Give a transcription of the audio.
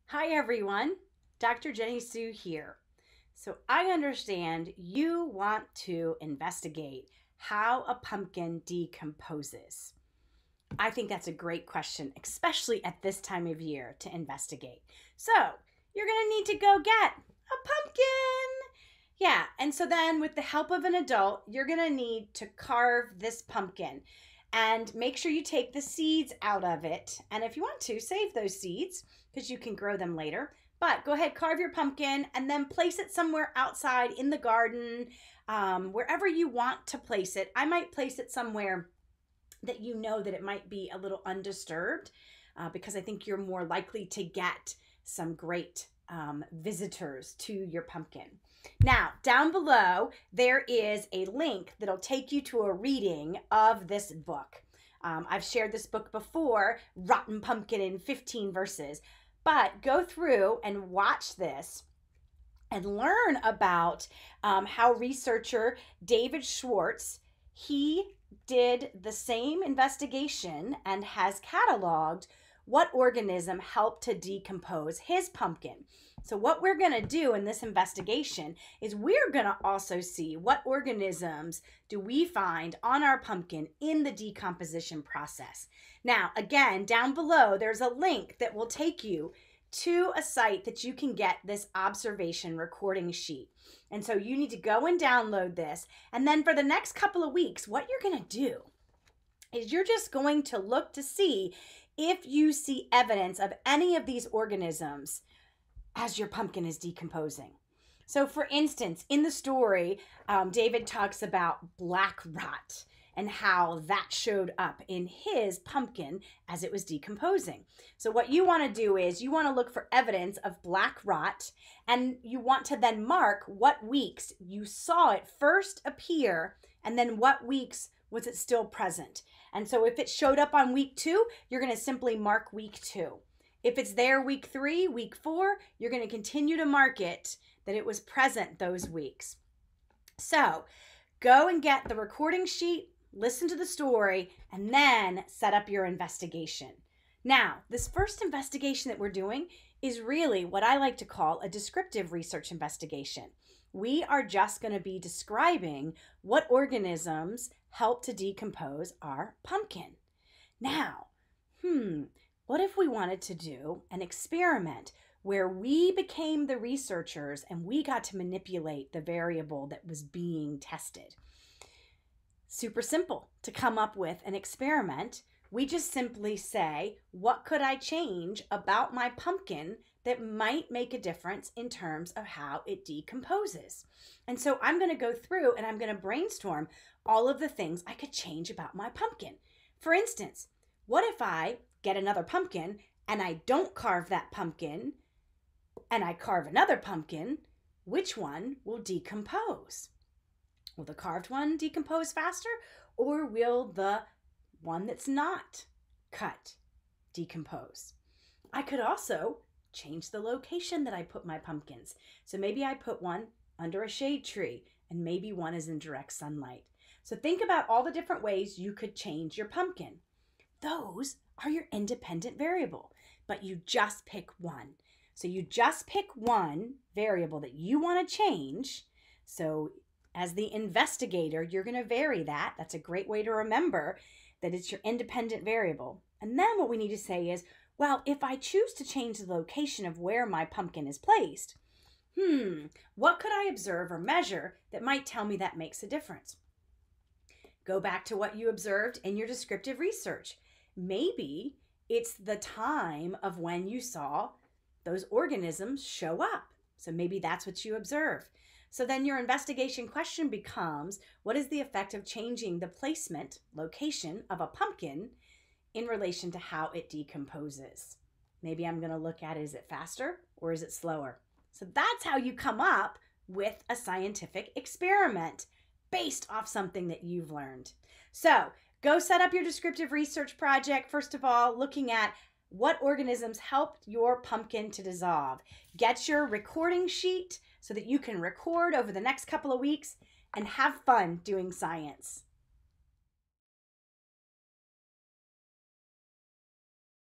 Hi everyone, Dr. Jenny Sue here. So I understand you want to investigate how a pumpkin decomposes. I think that's a great question, especially at this time of year to investigate. So you're going to need to go get a pumpkin. Yeah, and so then with the help of an adult, you're going to need to carve this pumpkin and make sure you take the seeds out of it. And if you want to, save those seeds because you can grow them later. But go ahead, carve your pumpkin and then place it somewhere outside in the garden, wherever you want to place it. I might place it somewhere that you know that it might be a little undisturbed because I think you're more likely to get some great visitors to your pumpkin. Now, down below, there is a link that'll take you to a reading of this book. I've shared this book before, Rotten Pumpkin in 15 Verses, but go through and watch this and learn about how researcher David Schwartz, he did the same investigation and has cataloged what organism helped to decompose his pumpkin. So what we're going to do in this investigation is we're going to also see what organisms do we find on our pumpkin in the decomposition process. Now, again, down below, there's a link that will take you to a site that you can get this observation recording sheet. And so you need to go and download this. And then for the next couple of weeks, what you're going to do is you're just going to look to see if you see evidence of any of these organisms as your pumpkin is decomposing. So for instance, in the story, David talks about black rot and how that showed up in his pumpkin as it was decomposing. So what you want to do is you want to look for evidence of black rot, and you want to then mark what weeks you saw it first appear and then what weeks was it still present. And so if it showed up on week 2, you're going to simply mark week 2. If it's there week 3, week 4, you're going to continue to mark it that it was present those weeks. So go and get the recording sheet, listen to the story, and then set up your investigation. Now, this first investigation that we're doing is really what I like to call a descriptive research investigation. We are just going to be describing what organisms help to decompose our pumpkin. Now, what if we wanted to do an experiment where we became the researchers and we got to manipulate the variable that was being tested? Super simple to come up with an experiment. We just simply say, what could I change about my pumpkin that might make a difference in terms of how it decomposes? And so I'm going to go through and I'm going to brainstorm all of the things I could change about my pumpkin. For instance, what if I get another pumpkin and I don't carve that pumpkin and I carve another pumpkin? Which one will decompose? Will the carved one decompose faster, or will the one that's not cut decompose? I could also change the location that I put my pumpkins. So maybe I put one under a shade tree and maybe one is in direct sunlight. So think about all the different ways you could change your pumpkin. Those are your independent variable, but you just pick one. So you just pick one variable that you want to change. So as the investigator, you're going to vary that. That's a great way to remember that it's your independent variable. And then what we need to say is, well, if I choose to change the location of where my pumpkin is placed, what could I observe or measure that might tell me that makes a difference? Go back to what you observed in your descriptive research. Maybe it's the time of when you saw those organisms show up. So maybe that's what you observe. So then your investigation question becomes, what is the effect of changing the placement, location of a pumpkin in relation to how it decomposes? Maybe I'm going to look at, is it faster or is it slower? So that's how you come up with a scientific experiment based off something that you've learned. So go set up your descriptive research project. First of all, looking at what organisms helped your pumpkin to dissolve. Get your recording sheet so that you can record over the next couple of weeks and have fun doing science.